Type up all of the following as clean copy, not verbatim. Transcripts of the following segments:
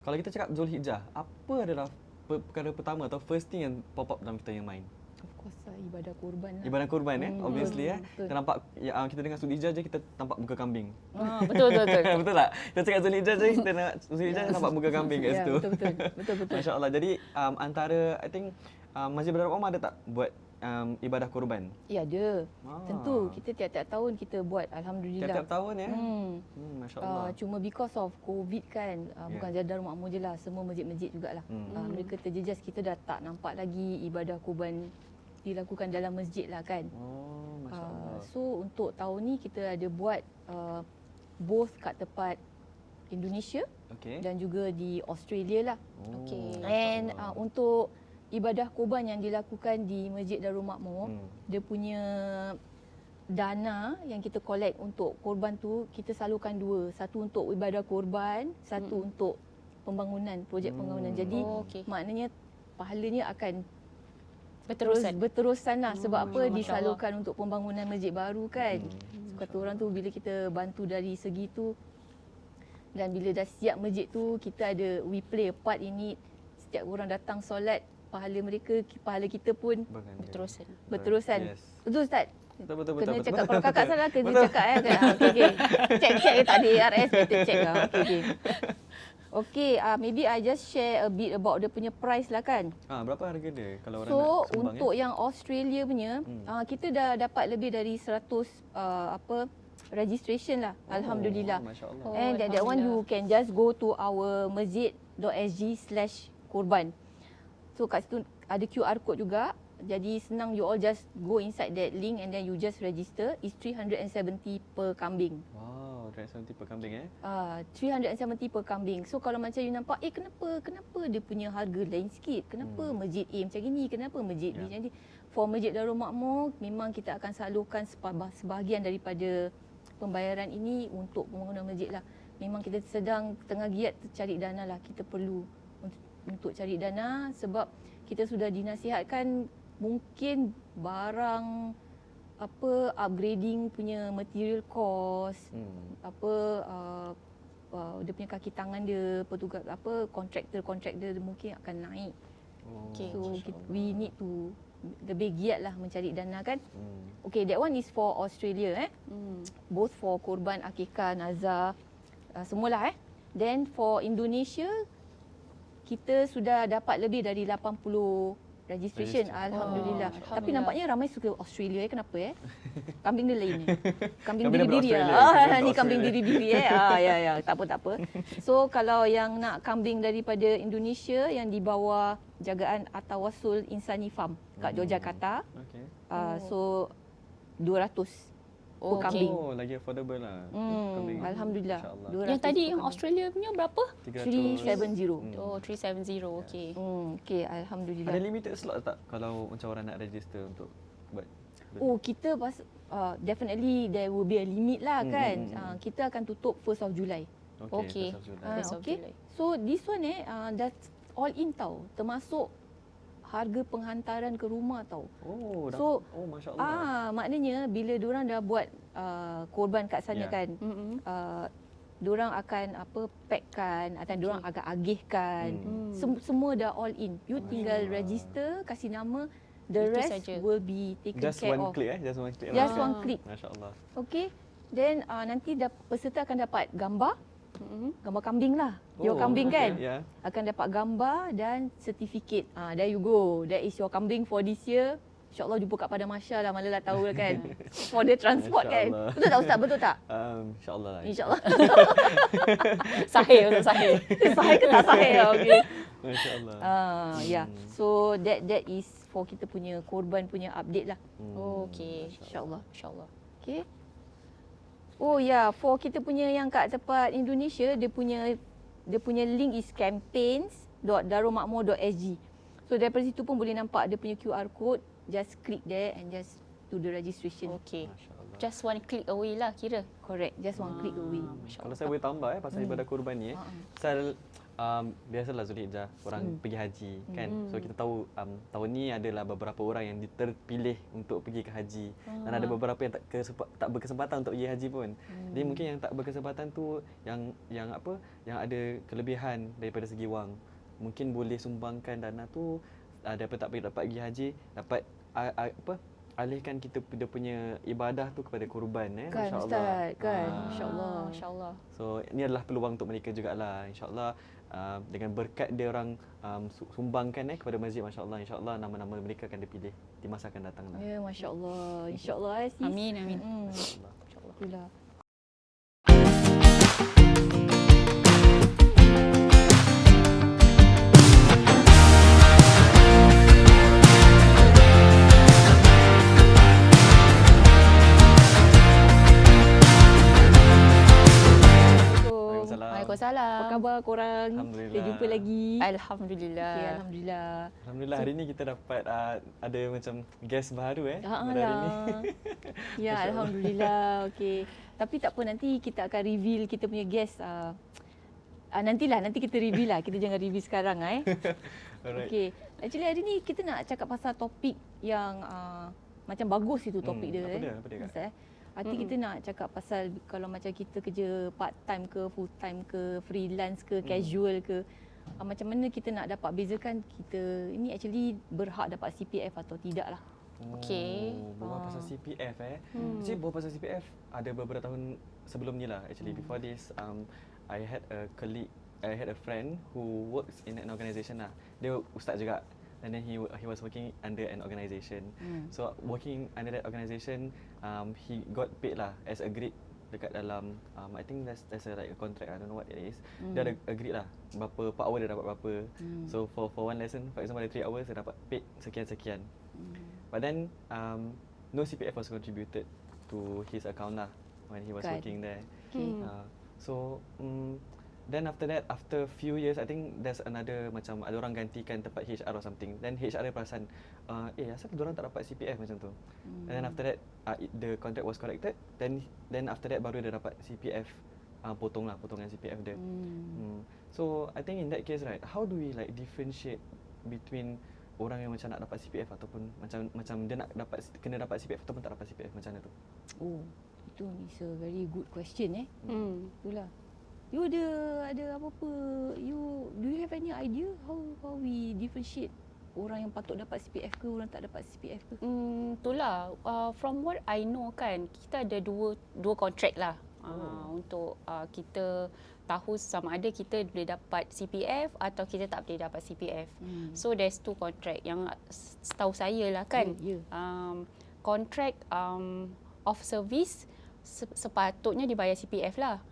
Kalau kita cakap Zulhijjah, apa adalah perkara pertama atau first thing yang pop up dalam kita yang mind? Of course lah, ibadah kurban lah. Ibadah kurban obviously betul. Kita nampak kita dengar Zulhijjah je kita nampak muka kambing. Betul. Betul tak? Kita cakap Zulhijjah je kita Zulhijjah nampak muka kambing kat situ. Betul. Masya-Allah. Jadi antara I think Masjid Bandar Omar ada tak buat ibadah kurban? Ya, ada. Tentu kita tiap-tiap tahun kita buat, alhamdulillah. Tiap-tiap tahun ya. Masya-Allah. Cuma because of COVID kan, bukan saja Darul Makmur je lah, semua masjid-masjid jugalah. Mereka terjejas, kita dah tak nampak lagi ibadah kurban dilakukan dalam masjid lah kan. Masya-Allah. So untuk tahun ni kita ada buat both kat tempat Indonesia dan juga di Australia lah. And untuk ibadah kurban yang dilakukan di Masjid Darul Makmur, dia punya dana yang kita collect untuk korban tu kita salurkan dua. Satu untuk ibadah korban, satu untuk pembangunan, projek pembangunan. Jadi maknanya pahalanya akan berterusan lah. Sebab apa? Disalurkan untuk pembangunan masjid baru kan. Kata orang tu bila kita bantu dari segi tu dan bila dah siap masjid tu, kita ada we play a part in it. Setiap orang datang solat, pahala mereka, pahala kita pun berterusan. Yes. Betul Ustaz? Betul. Kena cakap. Kalau kakak salah kena cakap kan. Okey. Check tak ada ARS kita check lah. Okey, maybe I just share a bit about dia punya price lah kan. Berapa harga dia kalau orang nak So sumbang? untuk yang Australia punya, kita dah dapat lebih dari 100 registration lah. Alhamdulillah. Masya-Allah. And that one you can just go to our masjid.sg/kurban. So kat situ ada QR code juga. Jadi senang, you all just go inside that link and then you just register. It's 370 per kambing. Wow, 370 per kambing 370 per kambing. So kalau macam you nampak, kenapa dia punya harga lain sikit? Kenapa masjid A macam gini? Kenapa masjid B macam ni? For Masjid Darul Makmur, memang kita akan salurkan sebahagian daripada pembayaran ini untuk pembangunan masjid lah. Memang kita tengah giat cari dana lah. Kita perlu untuk cari dana sebab kita sudah dinasihatkan mungkin barang upgrading punya material cost, dia punya kaki tangan dia, petugas kontraktor mungkin akan naik. So we need to lebih giat lah mencari dana kan. Okay, that one is for Australia both for korban, akikah, nazar, semualah Then for Indonesia, kita sudah dapat lebih dari 80 registration. Alhamdulillah. Tapi nampaknya ramai suka Australia kenapa Kambing dia lain Kambing diri-diri ni kambing diri-diri ya. Tak apa. So kalau yang nak kambing daripada Indonesia yang di bawah jagaan Atawasul Insani Farm kat Yogyakarta. So 200 per kambing. Lagi affordable lah. Alhamdulillah. Yang tadi yang Australia punya berapa? 370. 370. Okey. Okey, alhamdulillah. Ada limited slot tak kalau macam orang nak register untuk buat? Kita definitely there will be a limit lah kan. Kita akan tutup 1st of July. Okey. So this one that's all in tau. Termasuk harga penghantaran ke rumah tau. Masya-Allah. Maknanya bila diorang dah buat korban kat sana kan, diorang akan packkan, atau diorang agak agihkan. Semua dah all in. You tinggal register, kasih nama, the rest will be taken care of. Just one click. Just one click. Masya-Allah. Okay. Then nanti peserta akan dapat gambar. Gambar kambing lah. Your kambing kan? Akan dapat gambar dan sertifikat. There you go. That is your kambing for this year. InsyaAllah jumpa kat Padang Mahsyar lah. Malah tahu lah kan. For the transport kan. Betul tak Ustaz? Betul tak? InsyaAllah lah. InsyaAllah. Sahih Ustaz, sahih. Sahih ke tak sahih? Okay. Masya-Allah. So that is for kita punya korban punya update lah. Okey. InsyaAllah. Okay. For kita punya yang kat tempat Indonesia, dia punya link is campaigns.darulmakmur.sg. So daripada situ pun boleh nampak dia punya QR code. Just click there and just do the registration. Okey. Just one click away lah kira. Correct, just one click away. Kalau saya boleh tambah pasal ibadah kurban ni, pasal biasalah Zulhijjah orang pergi haji kan. So kita tahu tahun ni adalah beberapa orang yang terpilih untuk pergi ke haji. Dan ada beberapa yang tak berkesempatan untuk pergi haji pun. Jadi mungkin yang tak berkesempatan tu yang ada kelebihan daripada segi wang, mungkin boleh sumbangkan dana tu daripada tak dapat pergi haji, dapat alihkan kita dia punya ibadah tu kepada kurban kan, insya-Allah. Ustaz, kan, insya-Allah. Insya-Allah. So ini adalah peluang untuk mereka jugalah insya-Allah. Dengan berkat dia orang sumbangkan kepada masjid, masya-Allah, insya-Allah nama-nama mereka akan dipilih di masa akan datang lah. Ya, masya-Allah. Insya-Allah sis. Amin, amin. InsyaAllah. Itulah. Waalaikumsalam. Apa khabar korang? Alhamdulillah. Kita jumpa lagi. Alhamdulillah. Okay, alhamdulillah. Alhamdulillah hari ni kita dapat ada macam guest baru pada hari ni. Ya, alhamdulillah. Okey. Tapi tak apa, nanti kita akan reveal kita punya guest. Nanti kita reveal lah. Kita jangan reveal sekarang Alright. Okey. Actually hari ni kita nak cakap pasal topik yang macam bagus itu topik dia. Apa dia Kak? Ustaz, Arti kita nak cakap pasal kalau macam kita kerja part time ke, full time ke, freelance ke, casual ke, macam mana kita nak dapat bezakan kita ini actually berhak dapat CPF atau tidak lah. Okey. Berbual pasal CPF Actually berbual pasal CPF ada beberapa tahun sebelum ni lah. Actually before this I had a friend who works in an organisation lah. Dia ustaz juga. And then he was working under an organisation. So working under that organisation, he got paid lah as agreed dekat dalam I think there's like a contract, I don't know what it is. Dia ada agreed lah berapa per hour dia dapat berapa. So for one lesson, for example ada 3 hours dia dapat paid sekian-sekian. But then no CPF was contributed to his account lah when he was working there. So then after that, after few years, I think there's another macam ada orang gantikan tempat HR or something. Then HR dia perasan, asal diorang tak dapat CPF macam tu. And then after that, the contract was corrected. Then after that baru dia dapat CPF, potongan CPF dia. So I think in that case, right, how do we like differentiate between orang yang macam nak dapat CPF ataupun macam dia nak kena dapat CPF ataupun tak dapat CPF, macam mana tu? Oh, itu is a very good question Itulah. You ada apa-apa, do you have any idea how we differentiate orang yang patut dapat CPF ke, orang tak dapat CPF ke? Itulah, from what I know kan, kita ada dua kontrak lah. Untuk kita tahu sama ada kita boleh dapat CPF atau kita tak boleh dapat CPF. So there's 2 kontrak yang setahu saya lah kan. Kontrak of service sepatutnya dibayar CPF lah.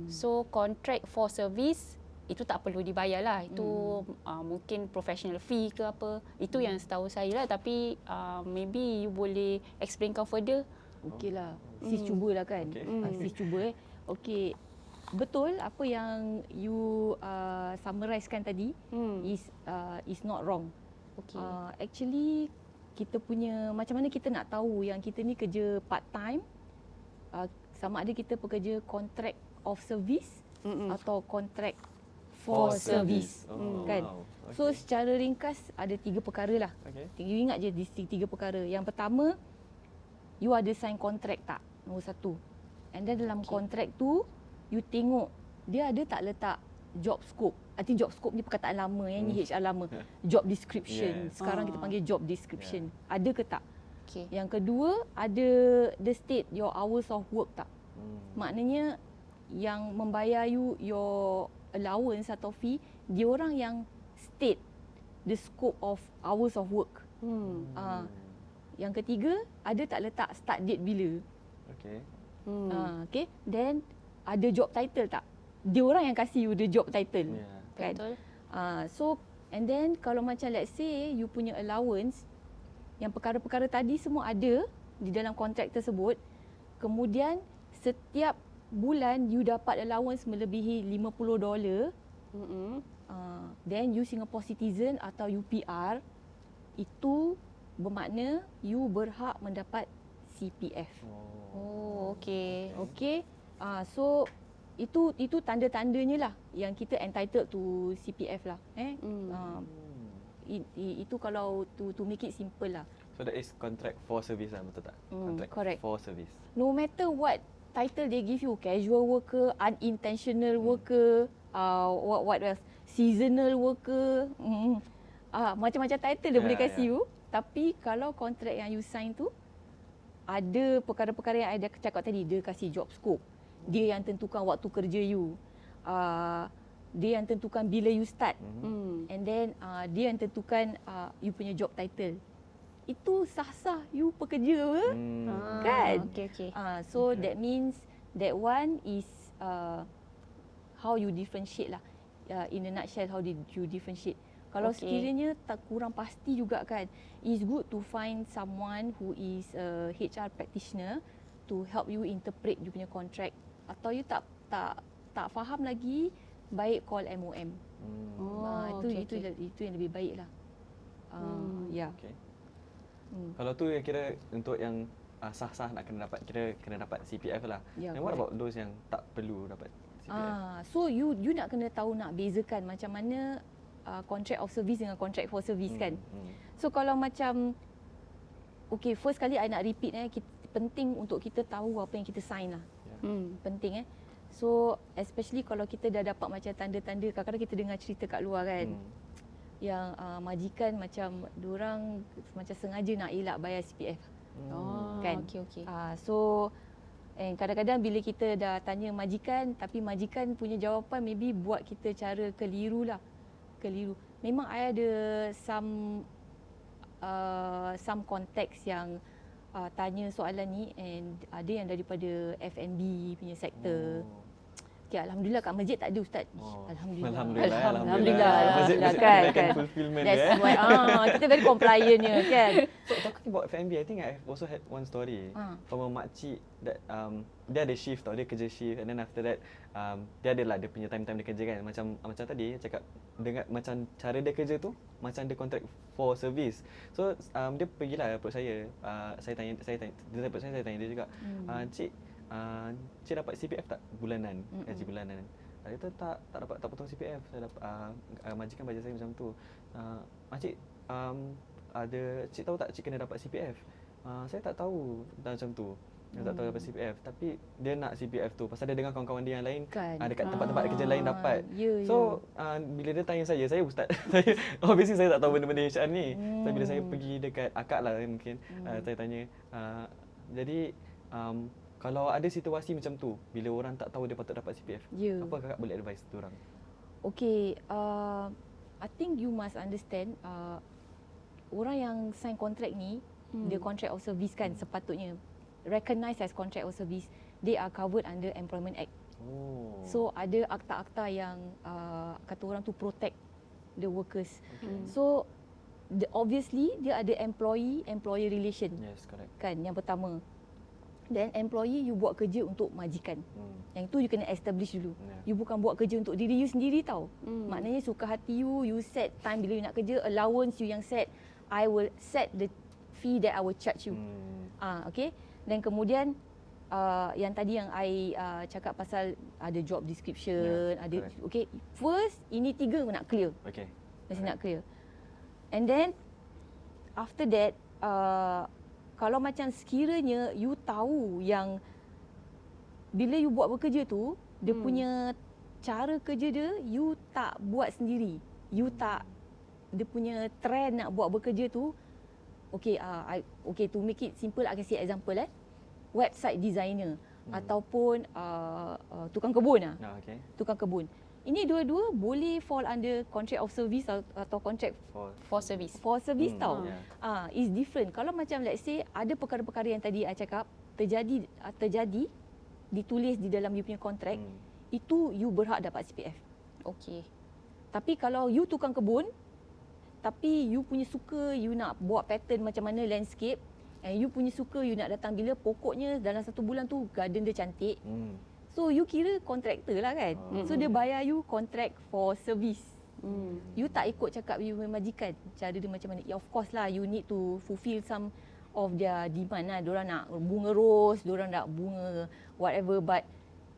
So contract for service itu tak perlu dibayar lah. Itu mungkin professional fee ke apa. Itu yang setahu saya lah. Tapi maybe you boleh explainkan further. Okey lah. Sis cubalah kan. Sis cuba Okey. Betul apa yang you summarizekan tadi is not wrong. Okay. Actually kita punya macam mana kita nak tahu yang kita ni kerja part time, sama ada kita pekerja kontrak of service atau kontrak for service kan. Wow. Okay. So secara ringkas ada 3 perkara lah. You ingat je 3 perkara. Yang pertama, you ada sign kontrak tak? Nombor 1. And then dalam kontrak tu you tengok dia ada tak letak job scope. Arti job scope ni perkataan lama yang ni HR lama. Job description. Sekarang kita panggil job description. Ada ke tak? Okay. Yang kedua, ada the state your hours of work tak? Maknanya yang membayar you your allowance atau fee, dia orang yang state the scope of hours of work. Yang ketiga, ada tak letak start date bila? Okay. Okay. Then ada job title tak? Dia orang yang kasih you the job title. Kan? Betul. So and then kalau macam let's say you punya allowance, yang perkara-perkara tadi semua ada di dalam kontrak tersebut. Kemudian setiap bulan you dapat allowance melebihi $50. Then you Singapore citizen atau you PR, itu bermakna you berhak mendapat CPF. Oh, okey. Okey. So itu tanda-tandanya lah yang kita entitled to CPF lah. Itu kalau to make it simple lah. So that is contract for service lah, betul tak? Contract correct. for service. No matter what title they give you, casual worker, unintentional worker, what else, seasonal worker, macam-macam title dia boleh kasi you. Tapi kalau kontrak yang you sign tu, ada perkara-perkara yang I dah cakap tadi, dia kasi job scope, dia yang tentukan waktu kerja you, dia yang tentukan bila you start, and then dia yang tentukan you punya job title. Itu sah-sah you pekerja apa? Kan? Okay. So that means that one is how you differentiate lah. In a nutshell, how did you differentiate? Kalau sekiranya tak kurang pasti juga kan, it's good to find someone who is a HR practitioner to help you interpret you punya contract. Atau you tak faham lagi, baik call MOM. Itu yang lebih baik lah. Okay. Kalau tu yang kira untuk yang sah-sah nak kena dapat CPF lah. And what about those yang tak perlu dapat CPF? So you nak kena tahu, nak bezakan macam mana contract of service dengan contract for service kan. So kalau macam first kali I nak repeat penting untuk kita tahu apa yang kita sign lah. Penting So especially kalau kita dah dapat macam tanda-tanda, kadang-kadang kita dengar cerita kat luar kan. Yang majikan macam diorang macam sengaja nak elak bayar CPF. Kan? Okay. So kadang-kadang bila kita dah tanya majikan, tapi majikan punya jawapan maybe buat kita cara keliru. Memang I ada some konteks yang tanya soalan ni, and ada yang daripada F&B punya sektor. Okay, alhamdulillah kat masjid tak ada ustaz. Alhamdulillah. Masjid kan fulfillment That's why kita very compliant kan. So talking about F&B, I think I also had one story from a makcik that dia ada shift tau, dia kerja shift, and then after that dia adalah dia punya time dia kerja kan. Macam tadi cakap, dengar macam cara dia kerja tu macam dia contract for service. So dia pergilah approach saya. Saya tanya dia approach saya tanya dia juga, Cik dapat CPF tak bulanan, gaji bulanan? Dia kata tak potong CPF. Saya dapat majikan baja saya macam tu. Makcik cik tahu tak cik kena dapat CPF? Saya tak tahu macam tu. Dia tak tahu dapat CPF, tapi dia nak CPF tu pasal dia dengar kawan-kawan dia yang lain kan, dekat tempat-tempat kerja lain dapat. So bila dia tanya saya ustaz, saya obviously saya tak tahu benda-benda HR ni. So bila saya pergi dekat akak lah mungkin, saya tanya, jadi kalau ada situasi macam tu, bila orang tak tahu dia patut dapat CPF, apa kakak boleh advise tu orang? Okay, I think you must understand, orang yang sign contract ni, the contract of service kan, sepatutnya recognized as contract of service, they are covered under Employment Act. So ada akta-akta yang kata orang tu protect the workers. So obviously dia ada employee-employer relation. Yes, correct. Kan yang pertama. Then employee you buat kerja untuk majikan. Yang tu you kena establish dulu. You bukan buat kerja untuk diri you sendiri tau. Maknanya suka hati you set time bila you nak kerja, allowance you yang set. I will set the fee that I will charge you. Okay. Dan kemudian yang tadi yang I cakap pasal ada job description, ada okay. First ini 3 nak clear. Okay. Mesti nak clear. And then after that kalau macam sekiranya you tahu yang bila you buat bekerja tu, dia punya cara kerja dia, you tak buat sendiri. You tak, dia punya trend nak buat bekerja tu, okay, to make it simple, I can say example website designer ataupun tukang kebun tukang kebun. Ini dua-dua boleh fall under contract of service atau contract for service. For service tau. Is different. Kalau macam let's say ada perkara-perkara yang tadi I cakap terjadi ditulis di dalam you punya kontrak, itu you berhak dapat CPF. Okay. Tapi kalau you tukang kebun, tapi you punya suka you nak buat pattern macam mana landscape, and you punya suka you nak datang bila pokoknya dalam 1 bulan tu garden dia cantik. So you kira kontraktor lah kan. So dia bayar you contract for service. You tak ikut cakap you majikan. Cara dia macam mana? Of course lah, you need to fulfill some of their demand lah. Diorang nak bunga rose, diorang nak bunga whatever, but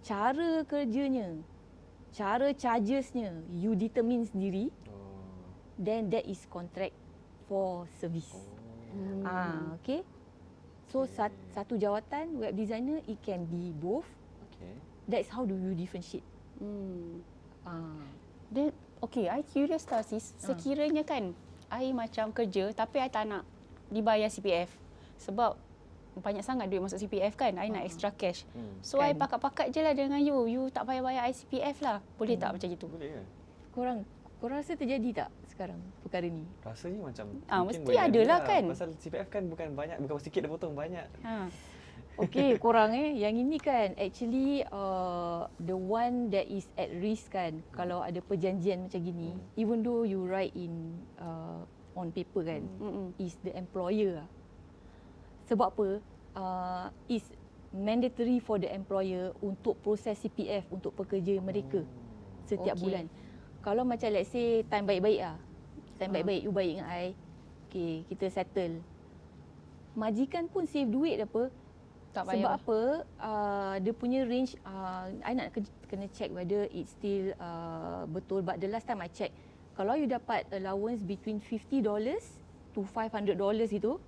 cara kerjanya, cara chargesnya, you determine sendiri, then that is contract for service. Okay. So satu jawatan web designer, it can be both. Okay. That's how do you differentiate. Then, okay, I curious tau sis. Sekiranya kan, I macam kerja tapi I tak nak dibayar CPF. Sebab banyak sangat duit masuk CPF kan, I nak extra cash. So, I pakat-pakat je lah dengan you. You tak payah bayar I CPF lah. Boleh tak macam gitu? Boleh ke? Korang rasa terjadi tak sekarang perkara ni? Rasanya macam mesti boleh ada lah kan. Pasal CPF kan bukan sikit dia potong, banyak. Okay, korang yang ini kan actually the one that is at risk kan kalau ada perjanjian macam gini, even though you write in on paper kan, is the employer lah. Sebab apa? Is mandatory for the employer untuk proses CPF untuk pekerja mereka setiap bulan. Kalau macam let's say time baik-baik lah, time baik-baik, you baik dengan I, okay, kita settle. Majikan pun save duit apa? Tak payah. Sebab apa? Dia punya range, I nak kena check whether it's still betul. But the last time I check, kalau you dapat allowance between $50 to $500 itu,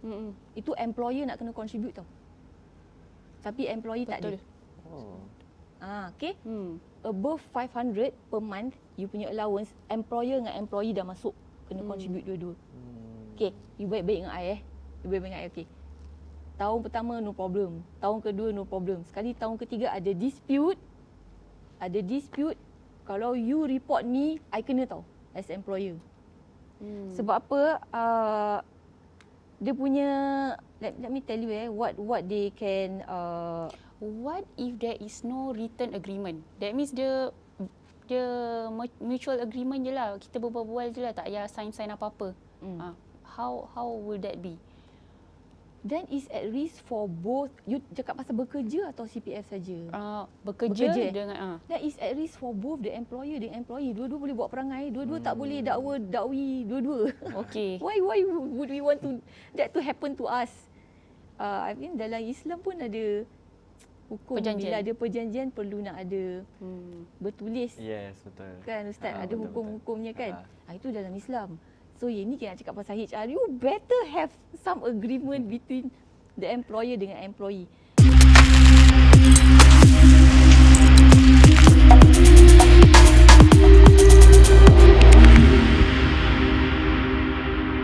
itu employer nak kena contribute tau. Tapi employee tak ada. Okay. Above 500 per month, you punya allowance, employer dengan employee dah masuk kena contribute dua-dua. Okay, you baik-baik dengan I You baik-baik dengan I, okay. Tahun pertama no problem, tahun kedua no problem. Sekali tahun ketiga ada dispute, kalau you report me, I kena tau as employer. Sebab apa? Dia punya, let me tell you what they can. What if there is no written agreement? That means dia mutual agreement je lah. Kita berbual je lah, tak payah sign apa-apa. How will that be? Then is at risk for both. You cakap pasal bekerja atau CPF saja? Bekerja dengan That is at risk for both the employer dan employee. Dua-dua boleh buat perangai, dua-dua tak boleh dakwi dua-dua. Okay. Why would we want that to happen to us? I mean dalam Islam pun ada hukum perjanjian. Bila ada perjanjian perlu nak ada bertulis. Yes, betul. Kan Ustaz, ada betul, hukum-hukumnya kan. Itu dalam Islam. So yang ni kita nak cakap pasal HR, you better have some agreement between the employer dengan employee.